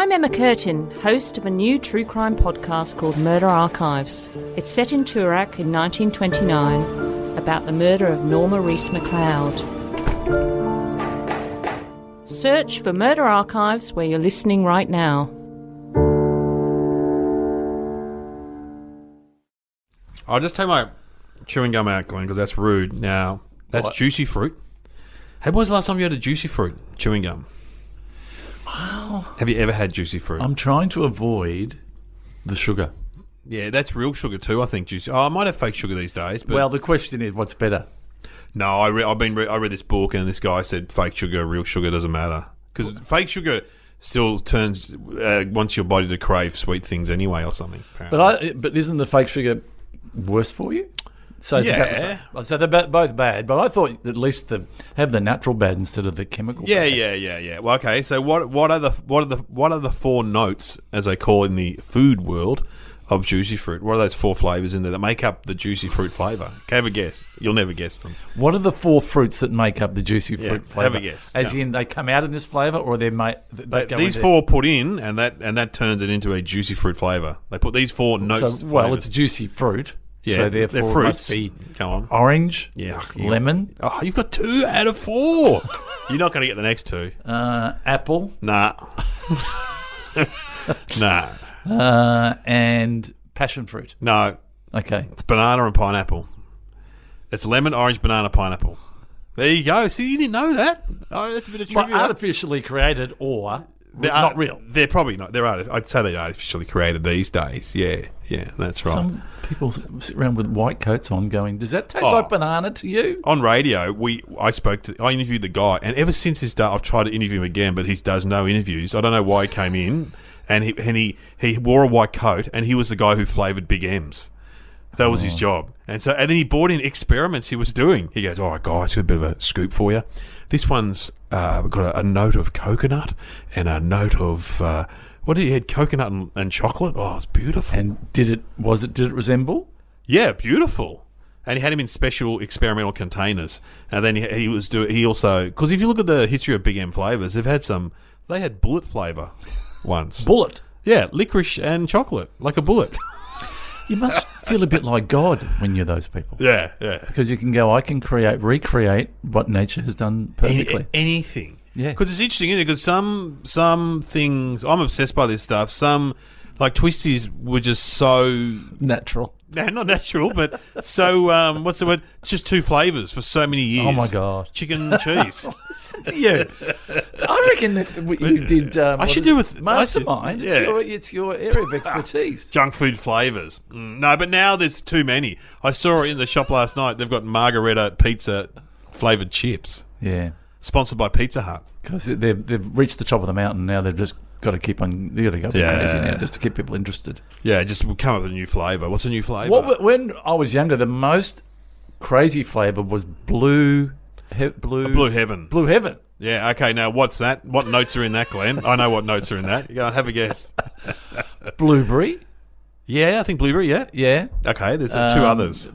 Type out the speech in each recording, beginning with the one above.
I'm Emma Curtin, host of a new true crime podcast called Murder Archives. It's set in Toorak in 1929 about the murder of Norma Reese McLeod. Search for Murder Archives where you're listening right now. I'll just take my chewing gum out, Glenn, because that's rude. Now, that's What? juicy fruit. Hey, when was the last time you had a juicy fruit chewing gum? Wow. Have you ever had juicy fruit? I'm trying to avoid the sugar. Yeah, that's real sugar too, I think, juicy. Oh, I might have fake sugar these days. But Well, the question is, what's better? no, I read this book and this guy said fake sugar, real sugar doesn't matter. Because fake sugar still wants your body to crave sweet things anyway or something. Apparently. But isn't the fake sugar worse for you? So it's Yeah. so they're both bad, but I thought at least have the natural bad instead of the chemical. Yeah, bad. yeah. Well, okay. So what are the four notes, as they call it in the food world, of juicy fruit? What are those four flavors in there that make up the juicy fruit flavor? Have a guess. You'll never guess them. What are the four fruits that make up the juicy fruit flavor? Have a guess. As in, they come out in this flavor, or they're made. These four put in, and that turns it into a juicy fruit flavor. They put these four notes. So, well, it's juicy fruit. Yeah, so they're therefore it fruits. must be Go on. orange, Yeah. lemon, Oh, you've got 2 out of 4. You're not going to get the next 2. apple, Nah. Nah. and passion fruit. No. Okay. It's banana and pineapple. It's lemon, orange, banana, pineapple. There you go. See, you didn't know that. Oh, that's a bit of Well, trivia. artificially created or not real. They're probably not. I'd say they're artificially created these days. Yeah, that's right. Some people sit around with white coats on going, does that taste like banana to you? On radio, I interviewed the guy, and ever since his day, I've tried to interview him again, but he does no interviews. I don't know why he came in, and he wore a white coat, and he was the guy who flavoured Big M's. That was his job. And then he brought in experiments he was doing. He goes, all right, guys, got a bit of a scoop for you. This one's got a note of coconut and a note of, what did he had? Coconut and chocolate? Oh, it's beautiful. And did it resemble? Yeah, beautiful. And he had him in special experimental containers. And then he also, because if you look at the history of Big M flavours, they had bullet flavour once. Bullet. Yeah, licorice and chocolate, like a bullet. You must feel a bit like God when you're those people. Yeah. Because you can go, I can recreate what nature has done perfectly. Anything. Yeah. Because it's interesting, isn't it? Because some things, I'm obsessed by this stuff. Some, like twisties, were just so... Natural. No, not natural, but so, what's the word? Just 2 flavours for so many years. Oh, my God. Chicken and cheese. Yeah. I reckon if you did... I should do with... Mastermind. Yeah. It's your area of expertise. Junk food flavours. No, but now there's too many. I saw it in the shop last night. They've got margarita pizza flavoured chips. Yeah. Sponsored by Pizza Hut. Because they've reached the top of the mountain now. They've just got to keep on. They've got to go crazy now just to keep people interested. Yeah, just we'll come up with a new flavour. What's a new flavour? When I was younger, the most crazy flavour was blue heaven. Blue heaven. Yeah, okay, now what's that? What notes are in that, Glenn? I know what notes are in that. Go and have a guess. Blueberry. Yeah, I think blueberry, yeah. Yeah. Okay, there's 2 others.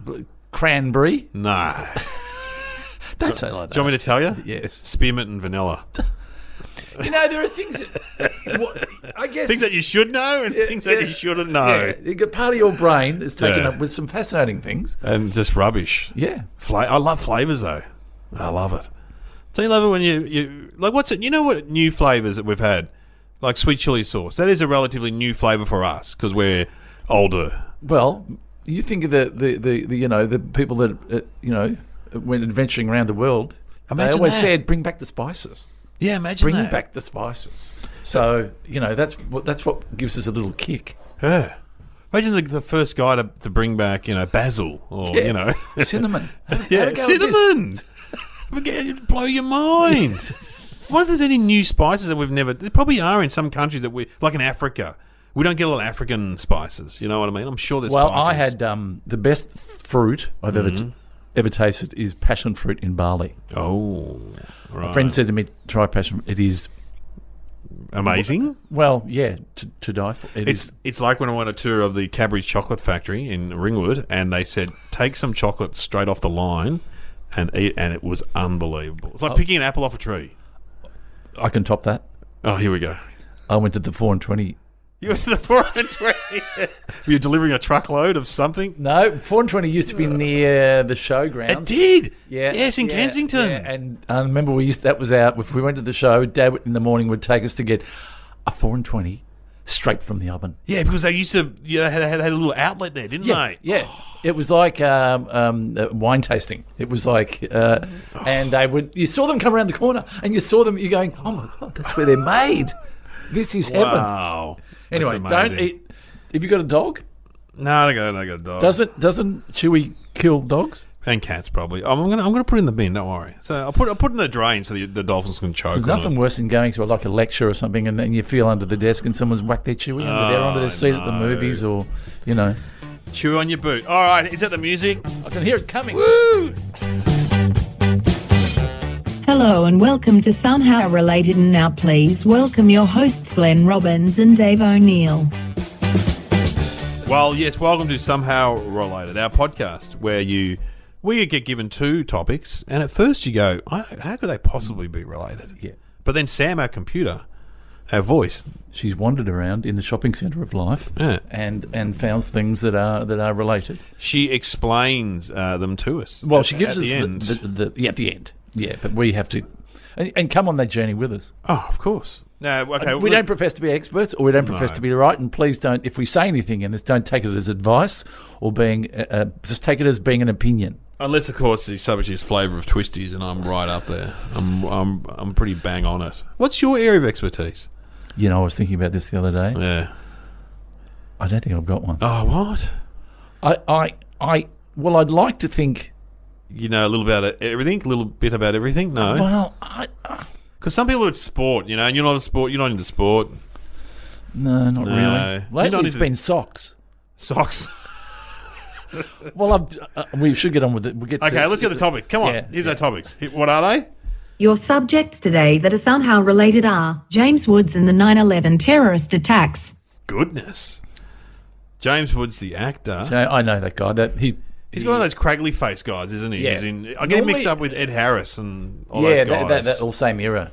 Cranberry. No. Don't say like that. Do you want me to tell you? Yes. Spearmint and vanilla. You know, there are things that... I guess... Things that you should know and things that you shouldn't know. Yeah, part of your brain is taken up with some fascinating things. And just rubbish. Yeah. I love flavours, though. I love it. So you love it when you like, what's it? You know what new flavours that we've had? Like sweet chili sauce. That is a relatively new flavour for us because we're older. Well, you think of the people that, when adventuring around the world, they always said, bring back the spices. Yeah, imagine Bring back the spices. So, that's what gives us a little kick. Yeah. Imagine the first guy to bring back, basil or, cinnamon. Yeah, cinnamon. It'd blow your mind. What if there's any new spices that we've never... There probably are in some countries that like in Africa. We don't get a lot of African spices. You know what I mean? I'm sure there's spices. Well, I had the best fruit I've ever tasted is passion fruit in Bali. Oh, right. A friend said to me, try passion fruit. It is... amazing? Well, yeah, to die for. It's like when I went on a tour of the Cadbury's chocolate factory in Ringwood and they said, take some chocolate straight off the line and eat, and it was unbelievable. It's like picking an apple off a tree. I can top that. Oh, here we go. I went to the 4 and 20. You went to the 4 and 20. Were you delivering a truckload of something? No, 4 and 20 used to be near the showgrounds. It did. Yeah. Yes, in Kensington. Yeah. And I remember that was out. If we went to the show, Dad in the morning would take us to get a 4 and 20 straight from the oven. Yeah, because they used to had a little outlet there, didn't they? Yeah. It was like wine tasting. It was like, and you saw them come around the corner, and you saw them. You're going, oh my God, that's where they're made. This is heaven. Wow. Anyway, don't eat. Have you got a dog? No, I don't got a dog. Doesn't Chewy kill dogs? And cats probably. I'm gonna put it in the bin. Don't worry. So I'll put it in the drain so the dolphins can choke. There's nothing worse than going to a lecture or something, and then you feel under the desk and someone's whacked their Chewy under their seat at the movies, or chew on your boot. All right, is that the music? I can hear it coming. Woo! Hello and welcome to Somehow Related, and now please welcome your hosts Glenn Robbins and Dave O'Neill. Well, yes, welcome to Somehow Related, our podcast where we get given two topics, and at first you go, how could they possibly be related? Yeah. But then Sam, our computer, our voice, she's wandered around in the shopping centre of life and found things that are related. She explains them to us. Well, she gives at us the end. At the end. Yeah, but we have to and come on that journey with us. Oh, of course. No, okay. We don't profess to be experts, or we don't profess to be right. And please don't, if we say anything in this, don't take it as advice or being. Just take it as being an opinion. Unless, of course, the subject is flavour of twisties, and I'm right up there. I'm pretty bang on it. What's your area of expertise? I was thinking about this the other day. Yeah. I don't think I've got one. Oh, what? Well, I'd like to think. You know a little about everything? A little bit about everything? No. Well, because some people it's sport, and you're not a sport. You're not into sport. No, not really. Lately, it's been socks. Socks. Well, we should get on with it. Let's get the topic. Come on. Here's our topics. What are they? Your subjects today that are somehow related are James Woods and the 9/11 terrorist attacks. Goodness. James Woods, the actor. I know that guy. He's got one of those craggly face guys, isn't he? Yeah. I get him mixed up with Ed Harris and all those guys. that all same era.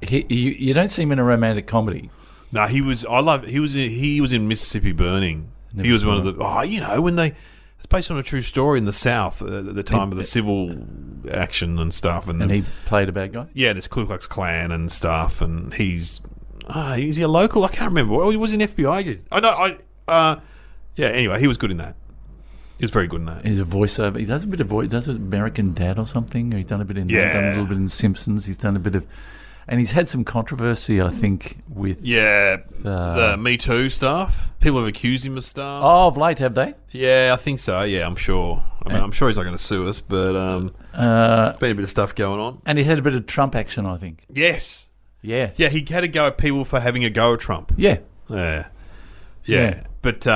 You don't see him in a romantic comedy. No, he was in Mississippi Burning. He was one of the when it's based on a true story in the South at the time of the civil action and stuff. And he played a bad guy? Yeah, there's Ku Klux Klan and stuff, and is he a local? I can't remember. Well, he was in FBI. Anyway, he was good in that. He was very good in that. He's a voiceover. He does a bit of voice. He does American Dad or something. He's done a bit in done a little bit in Simpsons. He's done a bit of, and he's had some controversy, I think, with the Me Too stuff. People have accused him of stuff. Oh, of late, have they? Yeah, I think so. Yeah, I'm sure. I'm sure he's not going to sue us, but there's been a bit of stuff going on. And he had a bit of Trump action, I think. Yes. Yeah. Yeah, he had a go at people for having a go at Trump. Yeah. Yeah. But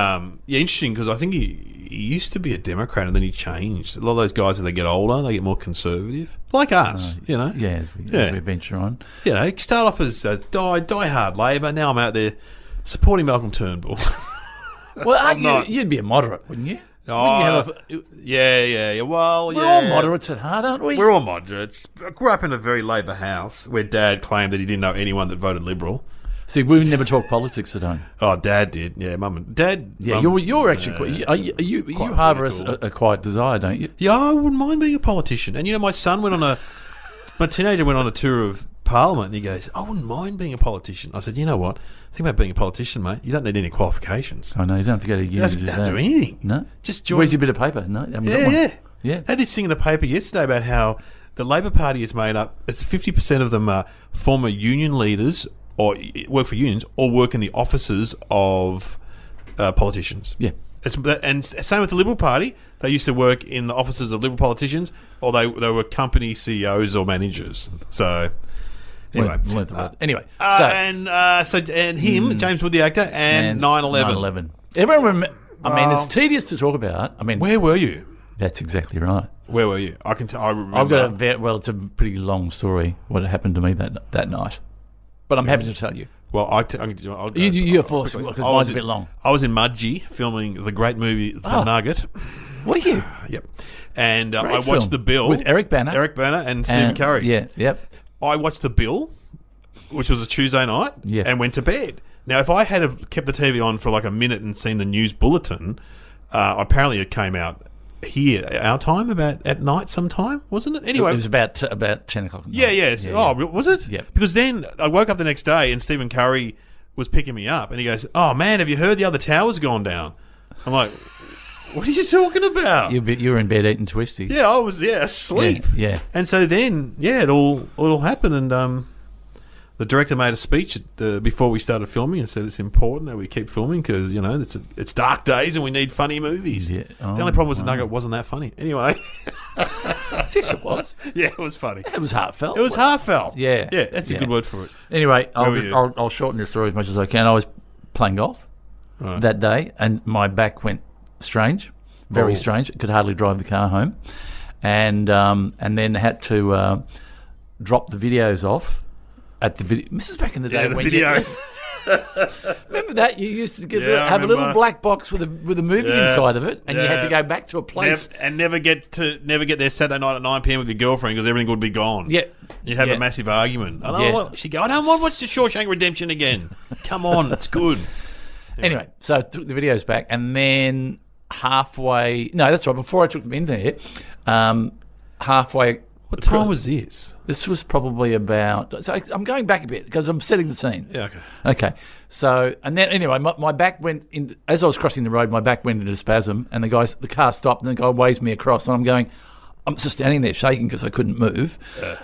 interesting because I think he used to be a Democrat and then he changed. A lot of those guys, as they get older, they get more conservative, like us. Yeah, as we venture on. Start off as a die-hard Labor. Now I'm out there supporting Malcolm Turnbull. Well, you'd be a moderate, wouldn't you? Yeah. Well, we're all moderates at heart, aren't we? We're all moderates. I grew up in a very Labor house where Dad claimed that he didn't know anyone that voted Liberal. See, we never talk politics at home. Oh, Dad did. Yeah, Mum and Dad. Yeah, you're actually you harbour a quiet desire, don't you? Yeah, I wouldn't mind being a politician. And my son my teenager went on a tour of Parliament, and he goes, "I wouldn't mind being a politician." I said, "You know what? Think about being a politician, mate. You don't need any qualifications. I know you don't have to go to uni. You don't have to do anything. No, just join. Where's your bit of paper? No, I haven't got one. Yeah. Had this thing in the paper yesterday about how the Labor Party is made up. It's 50% of them are former union leaders or work for unions or work in the offices of politicians. Yeah. And same with the Liberal Party. They used to work in the offices of Liberal politicians, or they were company CEOs or managers. So anyway, James Wood the actor, and 9/11. Everyone, it's tedious to talk about. Where were you? That's exactly right. Where were you? I remember. I've got it's a pretty long story. What happened to me that night, but I'm happy to tell you. Well, you're forced because mine's a bit long. I was in Mudgee filming the great movie The Nugget. Were you? Yep. And I watched The Bill with Eric Bana and Stephen Curry. Yeah. Yep. I watched The Bill which was a Tuesday night, Yeah. and went to bed. Now, if I had have kept the TV on for like a minute and seen the news bulletin, apparently it came out here our time at night sometime, wasn't it? Anyway, It was about 10 o'clock. At yeah, night. yes. Oh, was it? Yeah. Because then I woke up the next day and Stephen Curry was picking me up, and he goes, "Oh man, have you heard the other tower's gone down?" I'm like, "What are you talking about?" You were in bed eating twisties. Yeah, I was asleep. Yeah. And so then, it all happened, and the director made a speech before we started filming and said it's important that we keep filming because it's dark days and we need funny movies. Yeah. The only problem was the Nugget wasn't that funny. Anyway, Yes, it was. yeah, it was funny. It was heartfelt. It was heartfelt. Yeah. Yeah, that's a good word for it. Anyway, were you? I'll shorten this story as much as I can. I was playing golf that day, and my back went strange, very strange. Could hardly drive the car home, and then had to drop the videos off at the video. This is back in the day The when videos. remember that you used to I have a little remember. black box with a movie inside of it, and you had to go back to a place. Never get there Saturday night at 9 p.m. with your girlfriend because everything would be gone. Yeah. You'd have Yeah. a massive argument. She'd go, I don't want to watch the Shawshank Redemption again. Come on, it's good. Anyway, so I took the videos back, and then halfway... No, that's right. Before I took them in there, halfway... What time was this? This was probably about... So I'm going back a bit because I'm setting the scene. Yeah, okay. Okay. So, and then anyway, my back went in... As I was crossing the road, my back went into a spasm, and the car stopped, and the guy waves me across, and I'm just standing there shaking because I couldn't move.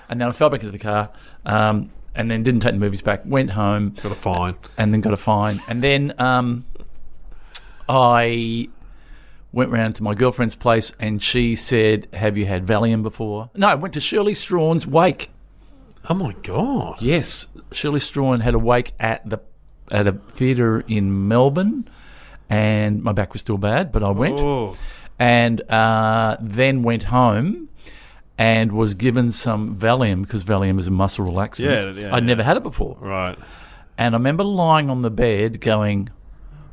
And then I fell back into the car, and then didn't take the movies back, went home. Got a fine. And then got a fine. And then I went round to my girlfriend's place, and she said, "Have you had Valium before?" No, I went to Shirley Strawn's wake. Oh, my God. Yes, Shirley Strawn had a wake at a theatre in Melbourne, and my back was still bad, but I went. Oh. And then went home and was given some Valium, because Valium is a muscle relaxant. Yeah, I'd never had it before. Right. And I remember lying on the bed going,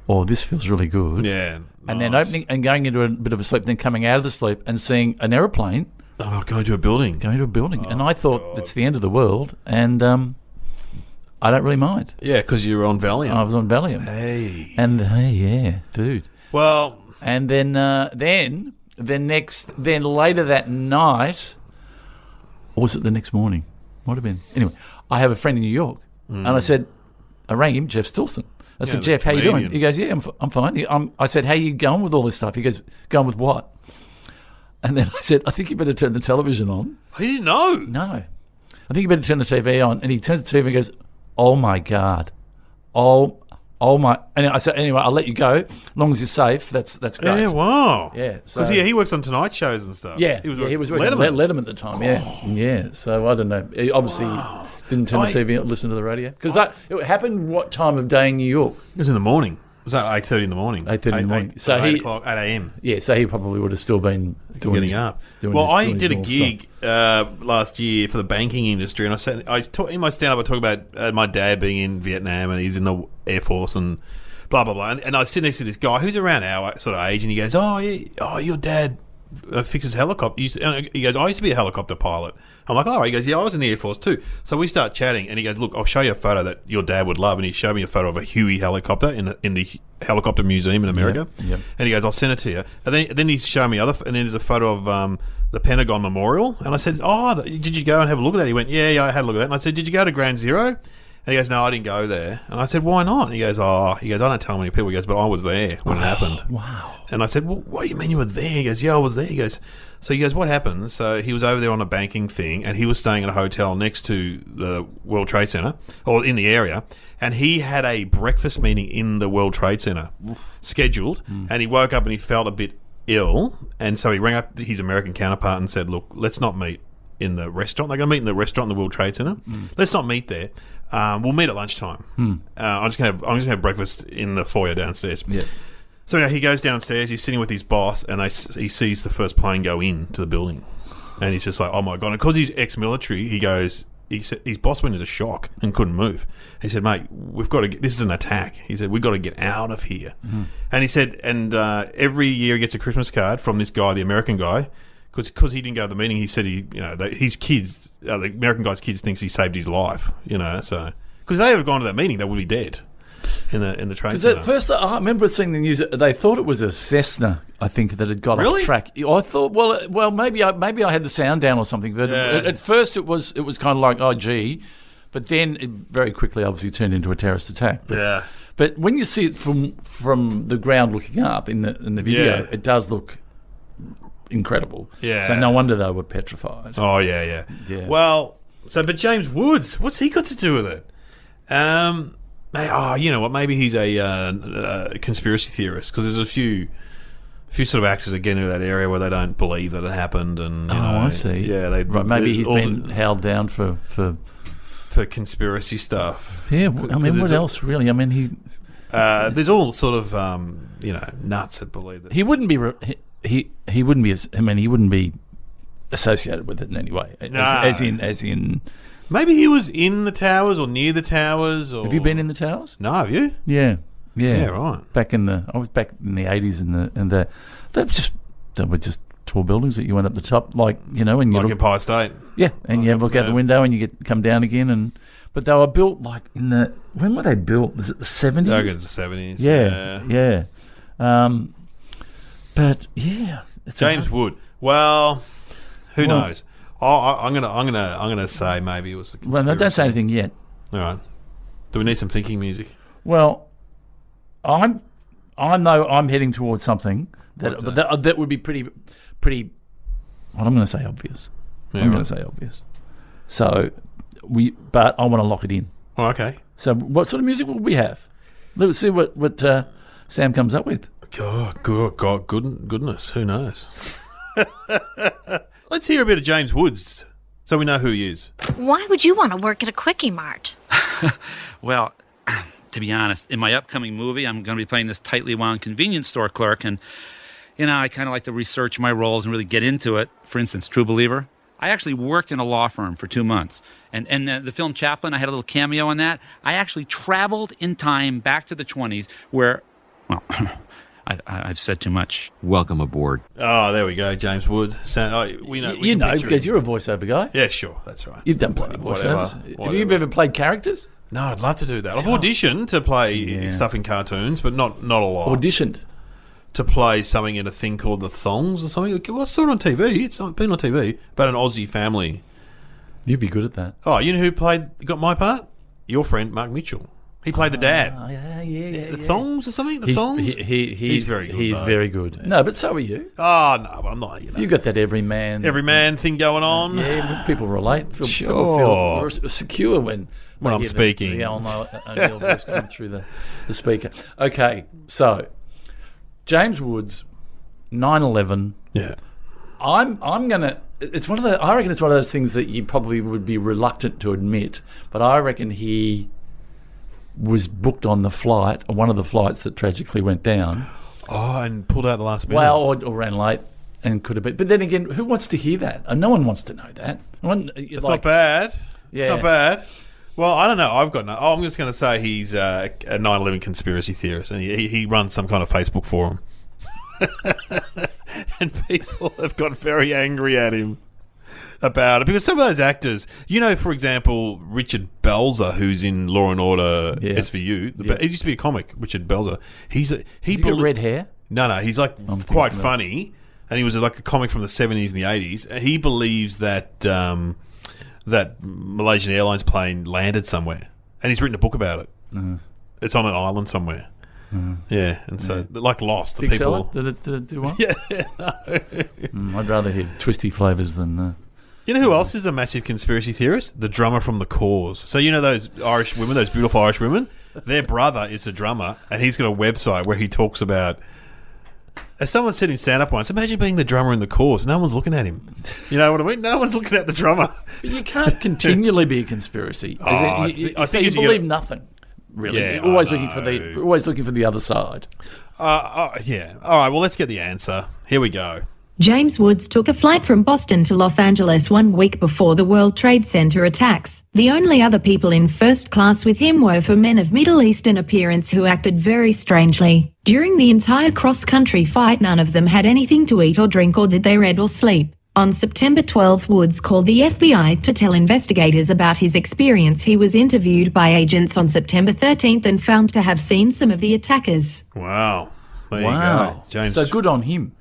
"Oh, this feels really good." Yeah. And then nice. opening and going into a bit of a sleep, then coming out of the sleep and seeing an aeroplane Oh, going to a building. going to a building. And I thought, it's the end of the world, and I don't really mind. Yeah, because you were on Valium. I was on Valium. Hey. And hey, yeah, dude. Well, And then later that night, or was it the next morning? Might have been. Anyway, I have a friend in New York, and I rang him, Jeff Stilson. I said, the "Jeff, how you comedian. doing?" He goes, "Yeah, I'm fine." I said, "How you going with all this stuff?" He goes, "Going with what?" And then I said, "I think you better turn the television on." he didn't know. No, I think you better turn the TV on. And he turns the TV and goes, "Oh my God, oh my!" And I said, "Anyway, I'll let you go as long as you're safe. That's great." Yeah, wow. Yeah, so Because he works on Tonight shows and stuff. Yeah, he was working Letterman. on Letterman at the time. Yeah. So I don't know. He obviously didn't turn the TV on, listen to the radio, because it happened. What time of day in New York? It was in the morning. It was at 8:30 in the morning. 8:30 in the morning. So 8 he- o'clock, 8 a.m. Yeah, so he probably would have still been Getting up. Well, I did a gig last year for the banking industry, and in my stand-up I talk about my dad being in Vietnam and he's in the Air Force and blah blah blah. And I sit next to this guy who's around our sort of age, and he goes, "Oh yeah, your dad fixes helicopters." He goes, "I used to be a helicopter pilot." I'm like, "All right." He goes, "Yeah, I was in the Air Force too." So we start chatting, and he goes, "Look, I'll show you a photo that your dad would love." And he showed me a photo of a Huey helicopter in the helicopter museum in America. Yep. And he goes, "I'll send it to you." And then he's showing me and then there's a photo of the Pentagon Memorial. And I said, "Oh, did you go and have a look at that?" He went, "Yeah, I had a look at that." And I said, "Did you go to Ground Zero?" And he goes, "No, I didn't go there." And I said, "Why not?" And he goes, "I don't tell many people." He goes, "But I was there when it happened." Wow. And I said, "Well, what do you mean you were there?" He goes, "Yeah, I was there." He goes, "What happened?" So he was over there on a banking thing, and he was staying at a hotel next to the World Trade Center, or in the area, and he had a breakfast meeting in the World Trade Center scheduled, and he woke up and he felt a bit ill, and so he rang up his American counterpart and said, "Look, let's not meet in the restaurant. They're going to meet in the restaurant in the World Trade Center. Let's not meet there. We'll meet at lunchtime. I'm just going to have breakfast in the foyer downstairs." Yeah. So now he goes downstairs, he's sitting with his boss, and he sees the first plane go into the building. And he's just like, "Oh my God." And because he's ex-military, his boss went into shock and couldn't move. He said, "Mate, we've got to this is an attack." He said, "We've got to get out of here." And he said, every year he gets a Christmas card from this guy, the American guy, because he didn't go to the meeting. He said his kids, the American guy's kids, thinks he saved his life. So because if they had gone to that meeting, they would be dead in the train. Because at first, I remember seeing the news. They thought it was a Cessna, I think, that had got off track. I thought, well, maybe I had the sound down or something. But at first, it was kind of like, oh, gee. But then it very quickly, obviously, turned into a terrorist attack. But when you see it from the ground looking up in the video, it does look incredible. Yeah. So no wonder they were petrified. Oh yeah. Well, but James Woods, what's he got to do with it? You know what? Maybe he's a conspiracy theorist because there's a few sort of actors that get into that area where they don't believe that it happened. And I see. Yeah, maybe he's been held down for conspiracy stuff. Yeah, I mean, what else really? I mean, he. There's all sort of nuts that believe that he wouldn't be. He wouldn't be. He wouldn't be associated with it in any way. As in. Maybe he was in the towers or near the towers. Or... Have you been in the towers? No, have you? Yeah. Yeah, right. I was back in the 80s and they were just tall buildings that you went up the top, and like Empire State. Yeah, and you look out the window and you come down again, but they were built like when were they built? Was it the 70s? I think it's the 70s. Yeah. But yeah, James Wood. Well, who knows? I'm gonna say maybe it was a conspiracy. Well, no, don't say anything yet. All right. Do we need some thinking music? Well, I'm heading towards something that would be pretty. Well, I'm going to say obvious. Yeah, I'm going to say obvious. So but I want to lock it in. Oh, okay. So what sort of music will we have? Let's see what Sam comes up with. God, goodness, who knows? Let's hear a bit of James Woods so we know who he is. Why would you want to work at a Quickie Mart? Well, to be honest, in my upcoming movie, I'm going to be playing this tightly wound convenience store clerk, and I kind of like to research my roles and really get into it. For instance, True Believer. I actually worked in a law firm for 2 months. And the film Chaplin, I had a little cameo in that. I actually traveled in time back to the 20s where, well, I've said too much. Welcome aboard. Oh, there we go, James Wood. We know. You know, because you're a voiceover guy. Yeah, sure, that's right. You've done plenty of voiceovers. Have you ever played characters? No, I'd love to do that. I've auditioned to play stuff in cartoons, but not a lot. Auditioned? To play something in a thing called The Thongs or something. Well, I saw it on TV. It's been on TV. About an Aussie family. You'd be good at that. Oh, you know who got my part? Your friend, Mark Mitchell. He played the dad. The Thongs or something? Thongs? He's very good. He's very good. Yeah. No, but so are you. Oh, no, but I'm not. You got that everyman thing going on. Yeah, people relate. Sure. Feel secure when I'm speaking. The O'Neill voice come through the speaker. Okay, so James Woods, 9/11. Yeah. I'm gonna. It's one of the. I reckon it's one of those things that you probably would be reluctant to admit, but I reckon he was booked on the flight, or one of the flights that tragically went down. Oh, and pulled out the last minute. Well, or ran late, and could have been. But then again, who wants to hear that? No one wants to know that. It's not bad. Yeah. It's not bad. Well, I don't know. I've got no. I'm just going to say he's a 9/11 conspiracy theorist, and he runs some kind of Facebook forum. And people have got very angry at him about it because some of those actors, for example, Richard Belzer, who's in Law and Order SVU. He used to be a comic. Richard Belzer. He got red hair. No, he's like quite funny, and he was like a comic from the 70s and the 80s. And he believes that that Malaysian Airlines plane landed somewhere, and he's written a book about it. Mm-hmm. It's on an island somewhere. Yeah, and so like Lost, the Big people. Seller? Did it do well? Yeah, I'd rather hear twisty flavours than. You know who else is a massive conspiracy theorist? The drummer from The Cause. So those Irish women, those beautiful Irish women. Their brother is a drummer, and he's got a website where he talks about. As someone said in stand-up once, imagine being the drummer in The Cause. No one's looking at him. You know what I mean? No one's looking at the drummer. But you can't continually be a conspiracy. I think you believe nothing. Really, yeah, always looking for the other side. Yeah. All right. Well, let's get the answer. Here we go. James Woods took a flight from Boston to Los Angeles 1 week before the World Trade Center attacks. The only other people in first class with him were 4 men of Middle Eastern appearance who acted very strangely. During the entire cross-country flight, none of them had anything to eat or drink, or did they read or sleep. On September 12, Woods called the FBI to tell investigators about his experience. He was interviewed by agents on September 13th and found to have seen some of the attackers. Wow. There you go. James. So good on him.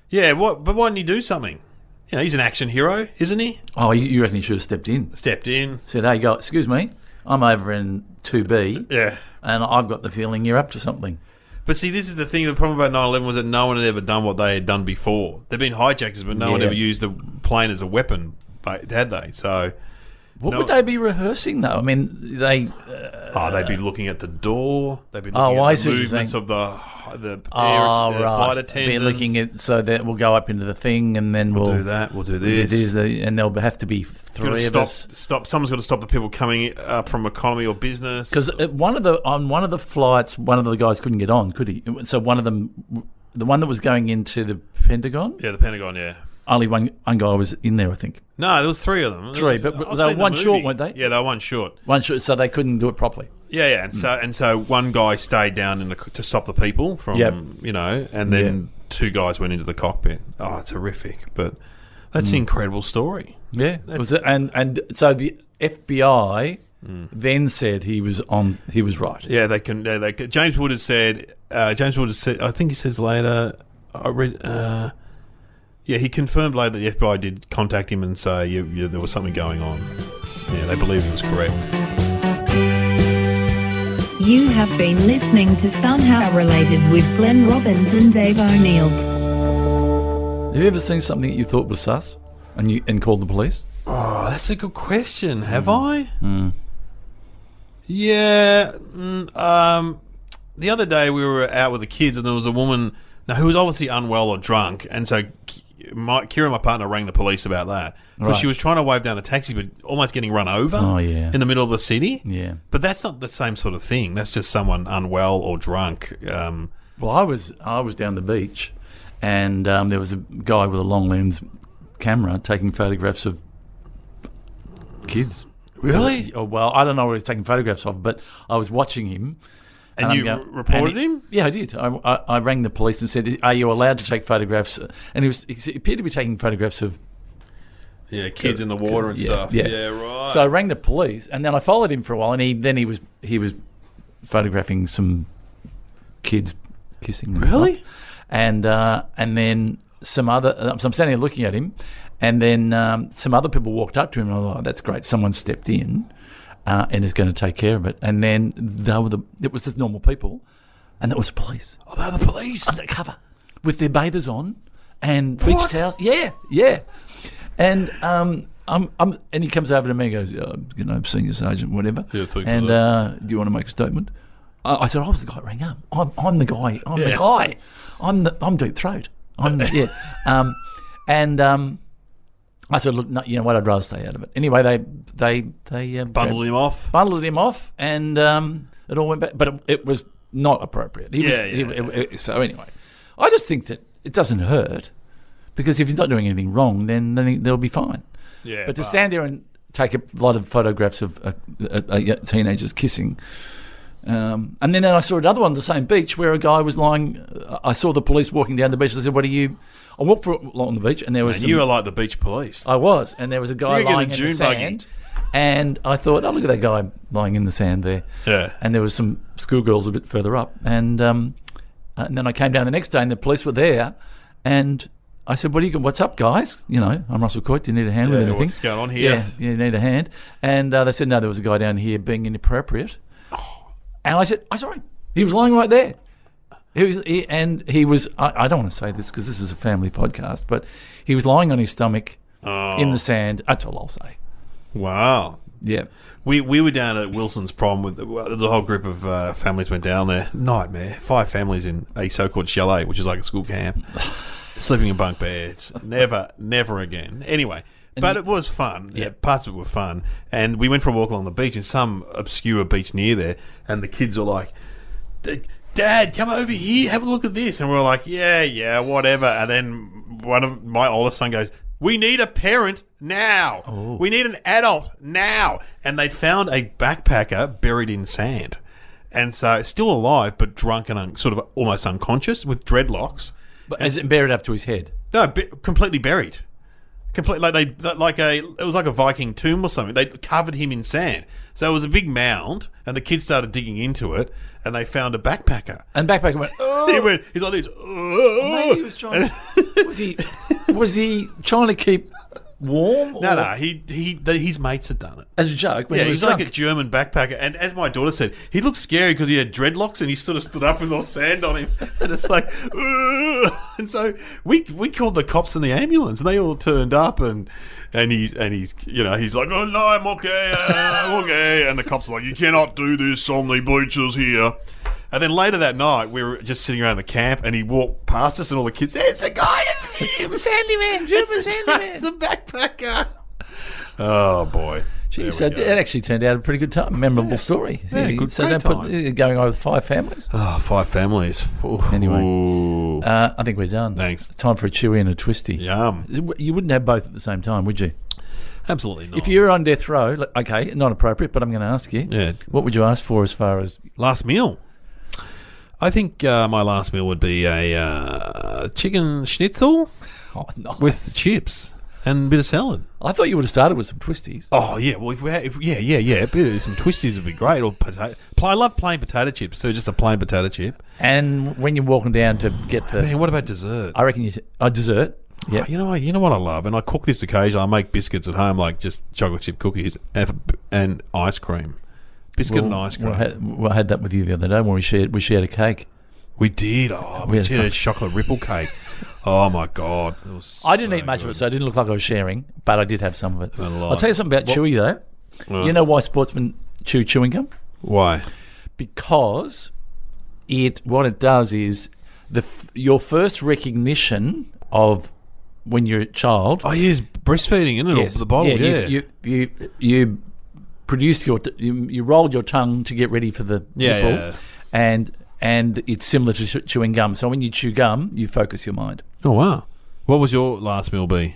Yeah, but why didn't he do something? You know, he's an action hero, isn't he? Oh, you reckon he should have stepped in? Stepped in. Said, hey, go, excuse me, I'm over in 2B. Yeah. And I've got the feeling you're up to something. But see, this is the thing. The problem about 9/11 was that no one had ever done what they had done before. They've been hijackers, but no one ever used the plane as a weapon, had they? So, what would they be rehearsing, though? I mean, they'd be looking at the door. They'd be looking I at see the what you're movements saying. of the right. flight attendants. Be looking at so that we'll go up into the thing, and then we'll do that. We'll do this, and there'll have to be three of us. Someone's got to stop the people coming up from economy or business. Because on one of the flights, one of the guys couldn't get on, could he? So one of them, the one that was going into the Pentagon. Yeah, the Pentagon. Yeah. Only one guy was in there, I think. No, there was three of them. Three, but they were one short, weren't they? Yeah, they were one short. One short, so they couldn't do it properly. Yeah, and so one guy stayed down to stop the people from, and then two guys went into the cockpit. Oh, it's horrific, but that's an incredible story. Yeah, and so the FBI then said he was right. Yeah, they can. James Wood has said. I think he says later. I read. Yeah, he confirmed later that the FBI did contact him and say there was something going on. Yeah, they believe he was correct. You have been listening to Somehow Related with Glenn Robbins and Dave O'Neill. Have you ever seen something that you thought was sus and called the police? Oh, that's a good question. Have I? Yeah. The other day we were out with the kids and there was a woman who was obviously unwell or drunk, and so Kira, my partner, rang the police about that because she was trying to wave down a taxi but almost getting run over in the middle of the city. Yeah. But that's not the same sort of thing. That's just someone unwell or drunk. Well, I was down the beach and there was a guy with a long lens camera taking photographs of kids. Really? Well, I don't know what he was taking photographs of, but I was watching him. And you reported him? Yeah, I did. I rang the police and said, "Are you allowed to take photographs?" And he appeared to be taking photographs of kids in the water and stuff. Yeah, right. So I rang the police, and then I followed him for a while, and he was photographing some kids kissing. And really? Stuff. And then some other. So I'm standing there looking at him, and then some other people walked up to him, and I thought, "Oh, that's great! Someone stepped in." And is going to take care of it. And then it was the normal people, and that was the police. Oh, they're the police? Undercover, with their bathers on and beach towels. Yeah. And and he comes over to me and goes, senior sergeant, whatever. Yeah, and do you want to make a statement? I said, I was the guy that rang up. I'm the guy. The guy. I'm deep throat. I said, look, no, you know what? I'd rather stay out of it. Anyway, they bundled him off. Bundled him off, and it all went back. But it was not appropriate. So anyway, I just think that it doesn't hurt because if he's not doing anything wrong, then they'll be fine. Yeah. But to stand there and take a lot of photographs of teenagers kissing. And then I saw another one on the same beach where a guy was lying. I saw the police walking down the beach. I said, "What are you?" I walked along the beach, and there was. You were like the beach police. I was, and there was a guy lying in the sand. And I thought, "Oh, look at that guy lying in the sand there." Yeah. And there was some schoolgirls a bit further up, and then I came down the next day, and the police were there, and I said, "What's up, guys? I'm Russell Coit. Do you need a hand with anything? What's going on here? Yeah, you need a hand." And they said, "No, there was a guy down here being inappropriate." And I said, sorry, he was lying right there. He was. I don't want to say this because this is a family podcast, but he was lying on his stomach in the sand. That's all I'll say. Wow. Yeah. We were down at Wilson's Prom with the whole group of families went down there. Nightmare. 5 families in a so-called chalet, which is like a school camp, sleeping in bunk beds. Never again. Anyway. But it was fun. Yeah, parts of it were fun. And we went for a walk along the beach in some obscure beach near there. And the kids were like, "Dad, come over here. Have a look at this." And we were like, yeah, whatever. And then one of my oldest son goes, "We need a parent now. Oh. We need an adult now." And they'd found a backpacker buried in sand. And so still alive, but drunk and sort of almost unconscious with dreadlocks. But is it buried up to his head? No, completely buried. Complete it was like a Viking tomb or something. They covered him in sand, so it was a big mound, and the kids started digging into it, and they found a backpacker. And backpacker went. Oh. He's like this. Oh. Maybe he was trying. Was he trying to keep warm? No. His mates had done it As a joke. When Yeah, he was he's like drunk. a German backpacker, and as my daughter said, he looked scary because he had dreadlocks and he sort of stood up with all sand on him, and it's like, ugh. And so we called the cops and the ambulance, and they all turned up, and he's he's like, oh no, I'm okay, and the cops are like, you cannot do this on the beaches here. And then later that night, we were just sitting around the camp, and he walked past us, and all the kids said, it's a guy, it's him, Sandyman, it's a backpacker. Oh boy. Gee, so it actually turned out a pretty good time. Memorable story. Yeah, Going over with 5 families. Oh, 5 families. Ooh. Anyway, Ooh. I think we're done. Thanks. It's time for a chewy and a twisty. Yum. You wouldn't have both at the same time, would you? Absolutely not. If you're on death row, okay, not appropriate, but I'm going to ask you. Yeah. What would you ask for as far as... Last meal? I think my last meal would be a chicken schnitzel with chips and a bit of salad. I thought you would have started with some twisties. Oh yeah, well a bit of some twisties would be great. Or potato. I love plain potato chips too, just a plain potato chip. And when you're walking down to get the... Man, what about dessert? I reckon dessert. Yeah. Oh, you know what I love, and I cook this occasionally. I make biscuits at home, like just chocolate chip cookies and ice cream. Biscuit and ice cream. I had that with you the other day when we shared a cake. We did. Oh, we shared a chocolate ripple cake. Oh my God! It was I didn't eat much of it, so it didn't look like I was sharing, but I did have some of it. A lot. I'll tell you something about Chewy though. You know why sportsmen chew chewing gum? Why? Because what it does is your first recognition of when you're a child. Oh, yeah, it's breastfeeding, isn't it? Yes, Or the bottle, yeah. You produce you rolled your tongue to get ready for the nipple, and it's similar to chewing gum. So when you chew gum, you focus your mind. Oh wow! What was your last meal be?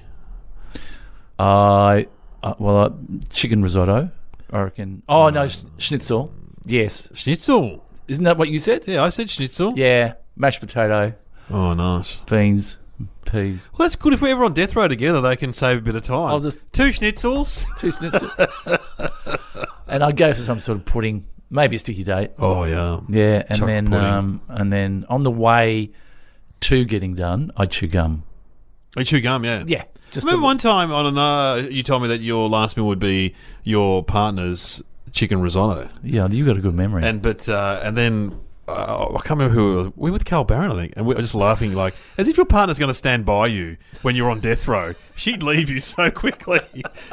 Chicken risotto, I reckon. Oh no, schnitzel. Yes, schnitzel. Isn't that what you said? Yeah, I said schnitzel. Yeah, mashed potato. Oh, nice. Beans, peas. Well, that's good. If we're ever on death row together, they can save a bit of time. I'll just 2 schnitzels. 2 schnitzels. And I'd go for some sort of pudding, maybe a sticky date. Oh yeah. Yeah, and Chocolate then on the way to getting done, I chew gum. You chew gum, yeah. Yeah. Remember one time, I don't know, you told me that your last meal would be your partner's chicken risotto. Yeah, you got a good memory. And then I can't remember who we were with. Carl Barron, I think, and we were just laughing like as if your partner's going to stand by you when you're on death row. She'd leave you so quickly,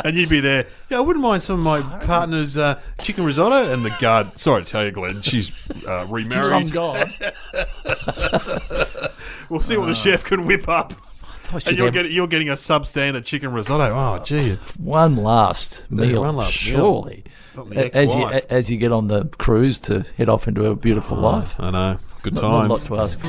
and you'd be there. Yeah, I wouldn't mind some of my partner's chicken risotto. And the guard, sorry to tell you, Glenn, she's remarried. I'm gone. We'll see what the chef can whip up. And you're getting a substandard chicken risotto. Oh, gee. One last meal, surely. As you get on the cruise to head off into a beautiful life. I know. Good times. Not a lot to ask for.